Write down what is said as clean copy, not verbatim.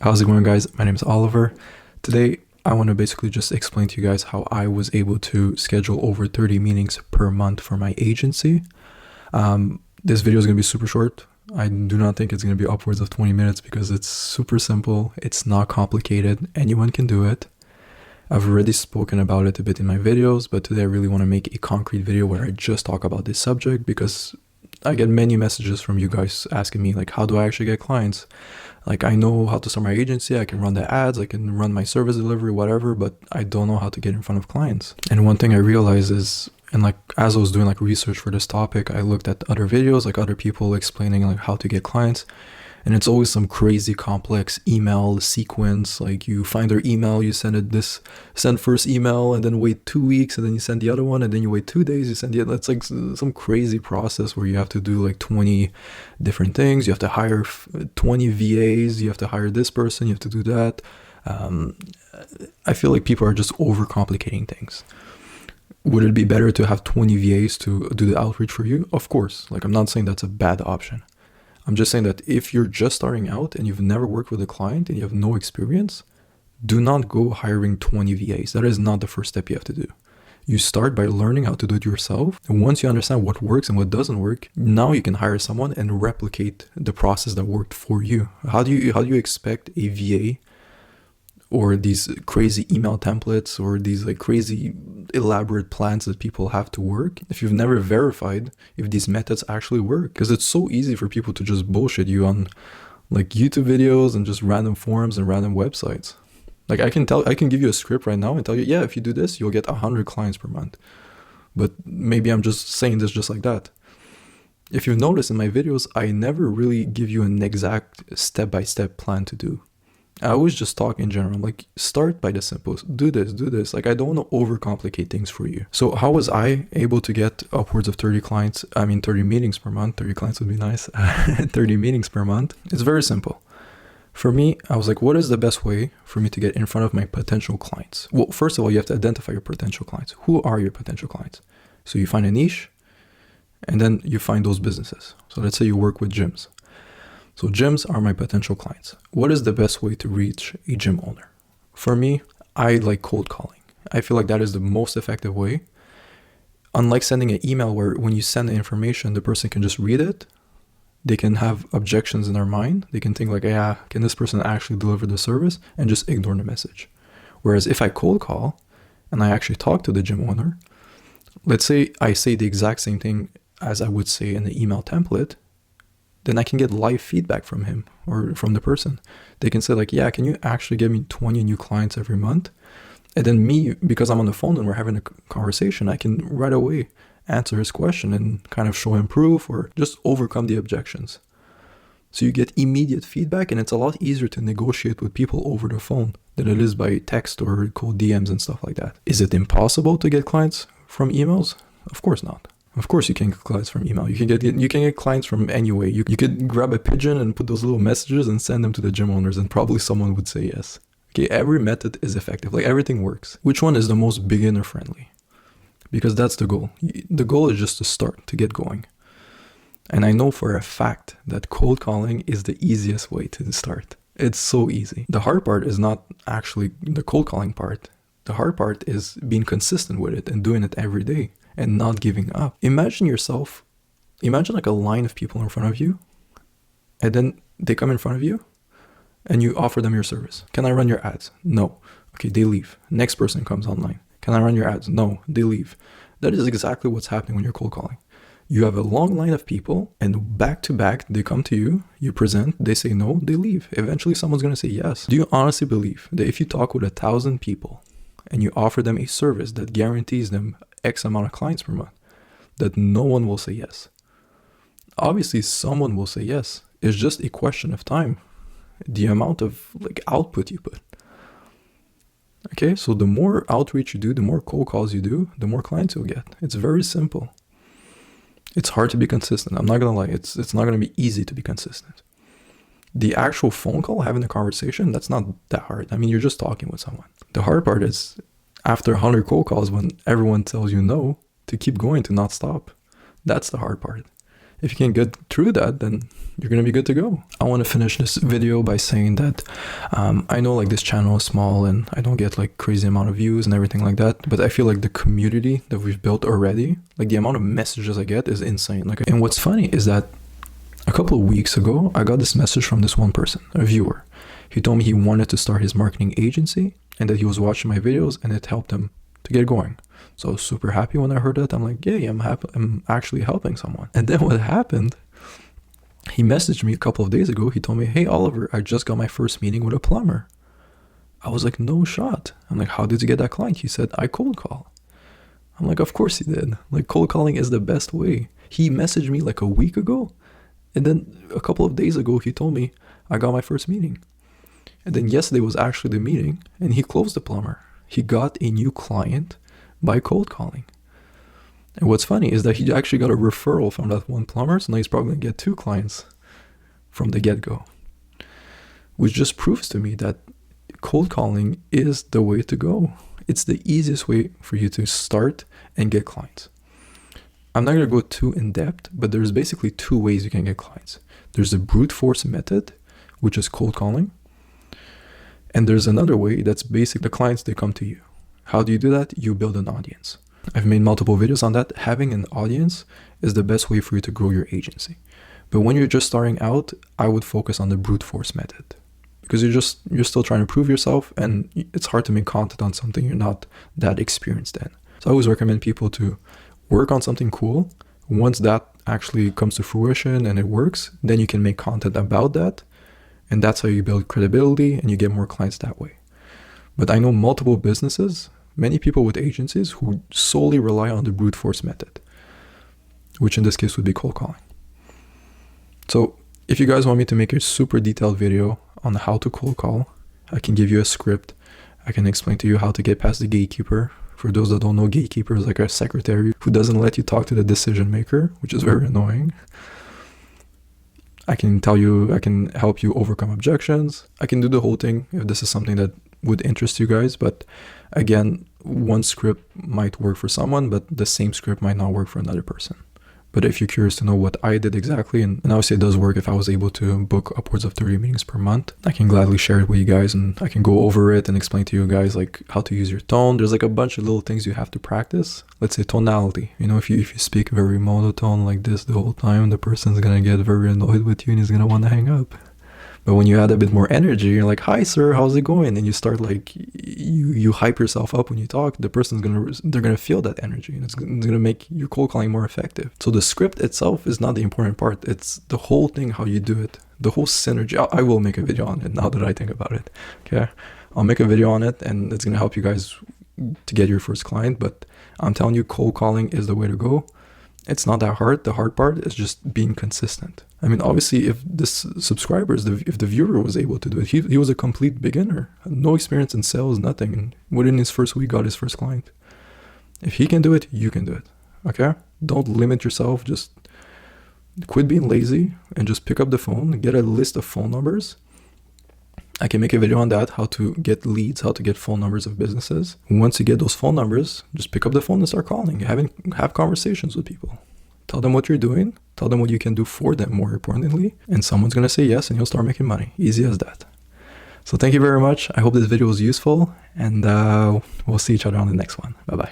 How's it going, guys? My name is Oliver. Today, I want to basically just explain to you guys how I was able to schedule over 30 meetings per month for my agency. This video is going to be super short. I do not think it's going to be upwards of 20 minutes because it's super simple. It's not complicated. Anyone can do it. I've already spoken about it a bit in my videos, but today I really want to make a concrete video where I just talk about this subject because I get many messages from you guys asking me, like, how do I actually get clients? Like, I know how to start my agency, I can run the ads, I can run my service delivery, whatever, but I don't know how to get in front of clients. And one thing I realized is, and like, as I was doing like research for this topic, I looked at other videos, like other people explaining like how to get clients. And it's always some crazy complex email sequence. Like, you find their email, you send first email, and then wait 2 weeks, and then you send the other one, and then you wait 2 days, you send the other. It's like some crazy process where you have to do like 20 different things. You have to hire 20 VAs. You have to hire this person. You have to do that. I feel like people are just overcomplicating things. Would it be better to have 20 VAs to do the outreach for you? Of course. Like, I'm not saying that's a bad option. I'm just saying that if you're just starting out and you've never worked with a client and you have no experience, do not go hiring 20 VAs. That is not the first step you have to do. You start by learning how to do it yourself. And once you understand what works and what doesn't work, now you can hire someone and replicate the process that worked for you. How do you expect a VA or these crazy email templates or these like crazy elaborate plans that people have to work if you've never verified if these methods actually work? Because it's so easy for people to just bullshit you on like YouTube videos and just random forums and random websites. Like, I can give you a script right now and tell you, yeah, if you do this, you'll get 100 clients per month. But maybe I'm just saying this just like that. If you've noticed in my videos, I never really give you an exact step-by-step plan to do. I always just talk in general, like, start by the simplest, do this. Like, I don't want to overcomplicate things for you. So how was I able to get upwards of 30 meetings per month? 30 clients would be nice. 30 meetings per month. It's very simple. For me, I was like, what is the best way for me to get in front of my potential clients? Well, first of all, you have to identify your potential clients. Who are your potential clients? So you find a niche, and then you find those businesses. So let's say you work with gyms. So gyms are my potential clients. What is the best way to reach a gym owner? For me, I like cold calling. I feel like that is the most effective way. Unlike sending an email where when you send the information, the person can just read it. They can have objections in their mind. They can think like, yeah, can this person actually deliver the service? And just ignore the message. Whereas if I cold call and I actually talk to the gym owner, let's say I say the exact same thing as I would say in the email template, then I can get live feedback from him or from the person. They can say like, yeah, can you actually get me 20 new clients every month? And then me, because I'm on the phone and we're having a conversation, I can right away answer his question and kind of show him proof or just overcome the objections. So you get immediate feedback, and it's a lot easier to negotiate with people over the phone than it is by text or cold DMs and stuff like that. Is it impossible to get clients from emails? Of course not. Of course you can get clients from email. You can get clients from any way. You could grab a pigeon and put those little messages and send them to the gym owners, and probably someone would say yes. Okay, every method is effective. Like, everything works. Which one is the most beginner friendly? Because that's the goal. The goal is just to start, to get going. And I know for a fact that cold calling is the easiest way to start. It's so easy. The hard part is not actually the cold calling part. The hard part is being consistent with it and doing it every day and not giving up. Imagine like a line of people in front of you, and then they come in front of you and you offer them your service. Can I run your ads? No. Okay, they leave. Next person comes online. Can I run your ads? No, they leave. That is exactly what's happening when you're cold calling. You have a long line of people, and back to back, they come to you, you present, they say no, they leave. Eventually someone's going to say yes. Do you honestly believe that if you talk with 1,000 people and you offer them a service that guarantees them X amount of clients per month, that no one will say yes? Obviously someone will say yes. It's just a question of time. The amount of like output you put. Okay, so the more outreach you do, the more cold calls you do, the more clients you'll get. It's very simple. It's hard to be consistent. I'm not gonna lie. It's not gonna be easy to be consistent. The actual phone call, having a conversation, that's not that hard. I mean, you're just talking with someone. The hard part is after 100 cold calls, when everyone tells you no, to keep going, to not stop. That's the hard part. If you can get through that, then you're going to be good to go. I want to finish this video by saying that I know like this channel is small and I don't get like crazy amount of views and everything like that, but I feel like the community that we've built already, like the amount of messages I get is insane. Like, and what's funny is that a couple of weeks ago, I got this message from this one person, a viewer. He told me he wanted to start his marketing agency and that he was watching my videos and it helped him to get going. So I was super happy when I heard that. I'm like, yeah, I'm actually helping someone. And then what happened, he messaged me a couple of days ago. He told me, hey, Oliver, I just got my first meeting with a plumber. I was like, no shot. I'm like, how did you get that client? He said, I cold call. I'm like, of course he did. Like, cold calling is the best way. He messaged me like a week ago. And then a couple of days ago, he told me, I got my first meeting. And then yesterday was actually the meeting and he closed the plumber. He got a new client by cold calling. And what's funny is that he actually got a referral from that one plumber, so now he's probably going to get 2 clients from the get-go. Which just proves to me that cold calling is the way to go. It's the easiest way for you to start and get clients. I'm not going to go too in-depth, but there's basically 2 ways you can get clients. There's the brute force method, which is cold calling. And there's another way that's basically the clients, they come to you. How do you do that? You build an audience. I've made multiple videos on that. Having an audience is the best way for you to grow your agency. But when you're just starting out, I would focus on the brute force method because you're still trying to prove yourself and it's hard to make content on something you're not that experienced in. So I always recommend people to work on something cool. Once that actually comes to fruition and it works, then you can make content about that. And that's how you build credibility and you get more clients that way. But I know multiple businesses, many people with agencies who solely rely on the brute force method, which in this case would be cold calling. So if you guys want me to make a super detailed video on how to cold call, I can give you a script. I can explain to you how to get past the gatekeeper. For those that don't know, gatekeeper is like a secretary who doesn't let you talk to the decision maker, which is very annoying. I can help you overcome objections. I can do the whole thing if this is something that would interest you guys. But again, one script might work for someone, but the same script might not work for another person. But if you're curious to know what I did exactly, and obviously it does work if I was able to book upwards of 30 meetings per month, I can gladly share it with you guys and I can go over it and explain to you guys like how to use your tone. There's like a bunch of little things you have to practice. Let's say tonality. You know, if you speak very monotone like this the whole time, the person's gonna get very annoyed with you and he's gonna want to hang up. But when you add a bit more energy, you're like, hi sir, how's it going? And you start like, you hype yourself up when you talk, they're gonna feel that energy and it's gonna make your cold calling more effective. So the script itself is not the important part. It's the whole thing, how you do it, the whole synergy. I will make a video on it now that I think about it. Okay. I'll make a video on it and it's gonna help you guys to get your first client, but I'm telling you, cold calling is the way to go. It's not that hard. The hard part is just being consistent. I mean, obviously, if this subscriber, if the viewer was able to do it, he was a complete beginner, no experience in sales, nothing. And within his first week, got his first client. If he can do it, you can do it. Okay? Don't limit yourself. Just quit being lazy and just pick up the phone, get a list of phone numbers. I can make a video on that, how to get leads, how to get phone numbers of businesses. Once you get those phone numbers, just pick up the phone and start calling. Have conversations with people. Tell them what you're doing. Tell them what you can do for them, more importantly. And someone's going to say yes and you'll start making money. Easy as that. So thank you very much. I hope this video was useful and we'll see each other on the next one. Bye-bye.